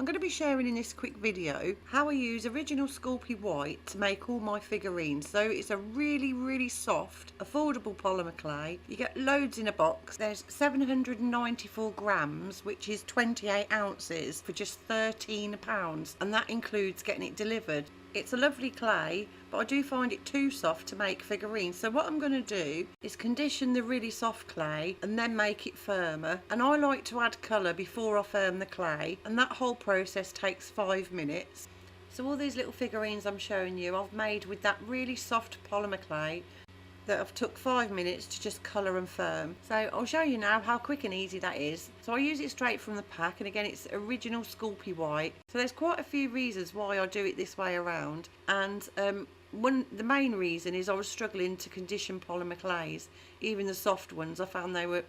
I'm going to be sharing in this quick video how I use original SCULPEY white to make all my figurines. So it's a really soft, affordable polymer clay. You get loads in a box. There's 794 grams, which is 28 ounces for just £13, and that includes getting it delivered. It's a lovely clay, but I do find it too soft to make figurines. So what I'm going to do is condition the really soft clay and then make it firmer. And I like to add colour before I firm the clay, and that whole process takes 5 minutes. So all these little figurines I'm showing you, I've made with that really soft polymer clay that I've took 5 minutes to just colour and firm. So I'll show you now how quick and easy that is. So I use it straight from the pack, and again it's original SCULPEY white. So there's quite a few reasons why I do it this way around, and the main reason is I was struggling to condition polymer clays. Even the soft ones, I found they were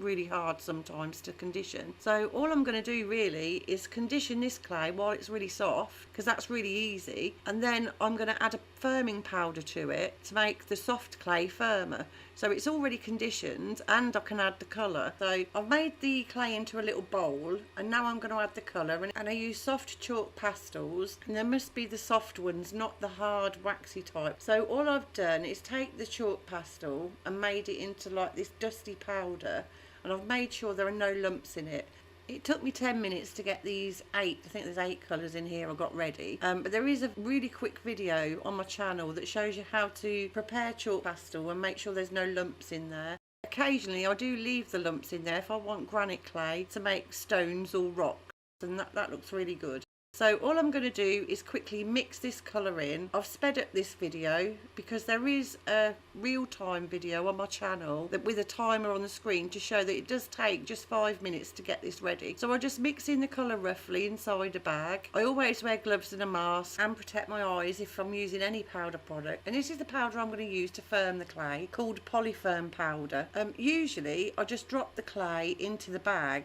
really hard sometimes to condition. So all I'm going to do really is condition this clay while it's really soft, because that's really easy, and then I'm going to add a firming powder to it to make the soft clay firmer. So it's already conditioned and I can add the colour. So I've made the clay into a little bowl, and now I'm going to add the colour, and I use soft chalk pastels, and there must be the soft ones, not the hard waxy type. So all I've done is take the chalk pastel and made it into like this dusty powder, and I've made sure there are no lumps in it. It took me 10 minutes to get these 8, I think there's 8 colours in here I got ready. But there is a really quick video on my channel that shows you how to prepare chalk pastel and make sure there's no lumps in there. Occasionally I do leave the lumps in there if I want granite clay to make stones or rocks, and that looks really good. So all I'm going to do is quickly mix this colour in. I've sped up this video because there is a real-time video on my channel that with a timer on the screen to show that it does take just 5 minutes to get this ready. So I just mix in the colour roughly inside a bag. I always wear gloves and a mask and protect my eyes if I'm using any powder product. And this is the powder I'm going to use to firm the clay, called POLYFIRM powder. Usually I just drop the clay into the bag,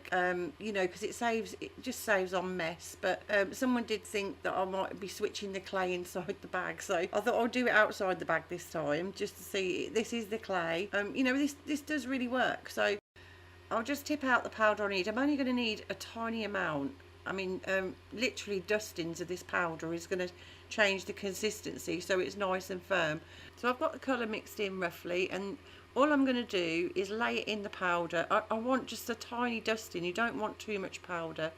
you know, because it just saves on mess. But someone did think that I might be switching the clay inside the bag, so I thought I'll do it outside the bag this time just to see. This is the clay. You know, this does really work. So I'll just tip out the powder I need. I'm only going to need a tiny amount. I mean, literally dustings of this powder is going to change the consistency so it's nice and firm. So I've got the colour mixed in roughly, and all I'm going to do is lay it in the powder. I want just a tiny dusting. You don't want too much powder.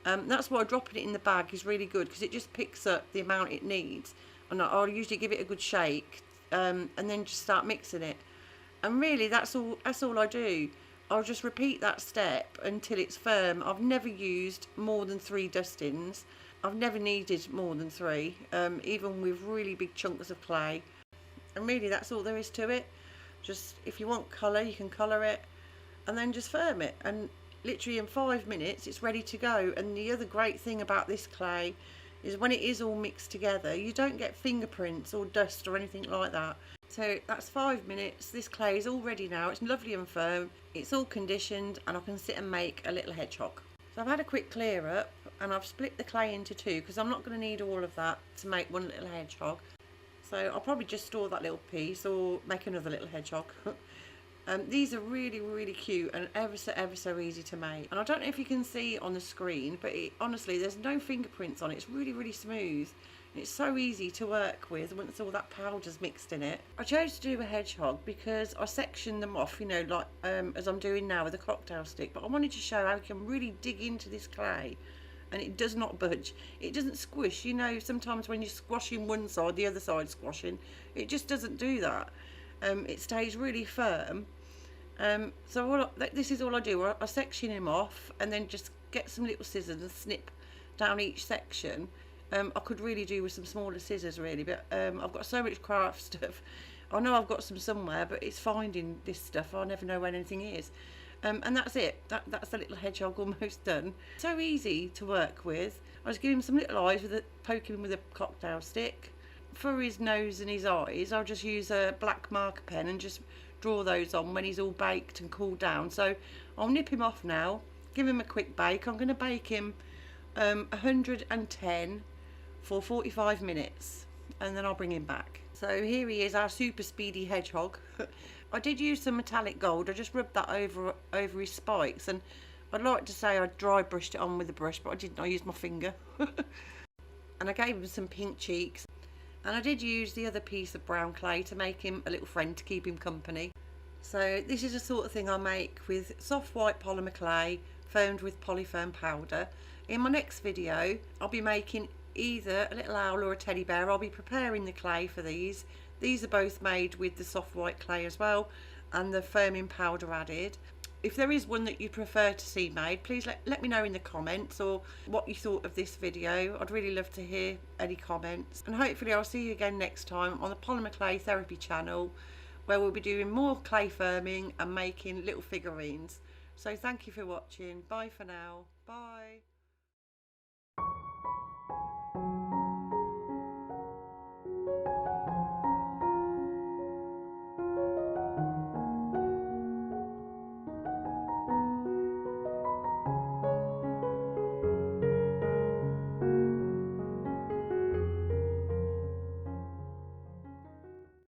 That's why dropping it in the bag is really good, because it just picks up the amount it needs, and I'll usually give it a good shake, and then just start mixing it. And really that's all I do. I'll just repeat that step until it's firm. I've never used more than 3 dustings. I've never needed more than 3, even with really big chunks of clay. And really that's all there is to it. Just, if you want colour, you can colour it and then just firm it, and literally in 5 minutes it's ready to go. And the other great thing about this clay is when it is all mixed together, you don't get fingerprints or dust or anything like that. So that's 5 minutes. This clay is all ready now. It's lovely and firm. It's all conditioned, and I can sit and make a little hedgehog. So I've had a quick clear up, and I've split the clay into 2 because I'm not going to need all of that to make one little hedgehog. So I'll probably just store that little piece or make another little hedgehog. These are really cute and ever so easy to make. And I don't know if you can see on the screen, but honestly there's no fingerprints on it. It's really smooth. And it's so easy to work with once all that powder's mixed in it. I chose to do a hedgehog because I sectioned them off, you know, like as I'm doing now with a cocktail stick. But I wanted to show how you can really dig into this clay, and it does not budge. It doesn't squish. You know, sometimes when you're squashing one side, the other side's squashing. It just doesn't do that. It stays really firm. So this is all I do. I section him off and then just get some little scissors and snip down each section. I could really do with some smaller scissors really, but I've got so much craft stuff. I know I've got some somewhere, but it's finding this stuff. I never know when anything is. And that's it. That's the little hedgehog almost done. So easy to work with. I just give him some little eyes with poke him with a cocktail stick. For his nose and his eyes, I'll just use a black marker pen and just draw those on when he's all baked and cooled down. So I'll nip him off now, give him a quick bake. I'm going to bake him 110 for 45 minutes, and then I'll bring him back. So here he is, our super speedy hedgehog. I did use some metallic gold. I just rubbed that over his spikes, and I'd like to say I dry brushed it on with a brush, but I didn't. I used my finger. And I gave him some pink cheeks. And I did use the other piece of brown clay to make him a little friend to keep him company. So this is the sort of thing I make with soft white polymer clay foamed with POLYFIRM powder. In my next video I'll be making either a little owl or a teddy bear. I'll be preparing the clay for these. These are both made with the soft white clay as well and the foaming powder added. If there is one that you prefer to see made, please let me know in the comments, or what you thought of this video. I'd really love to hear any comments. And hopefully I'll see you again next time on the Polymer Clay Therapy channel, where we'll be doing more clay firming and making little figurines. So thank you for watching. Bye for now. Bye.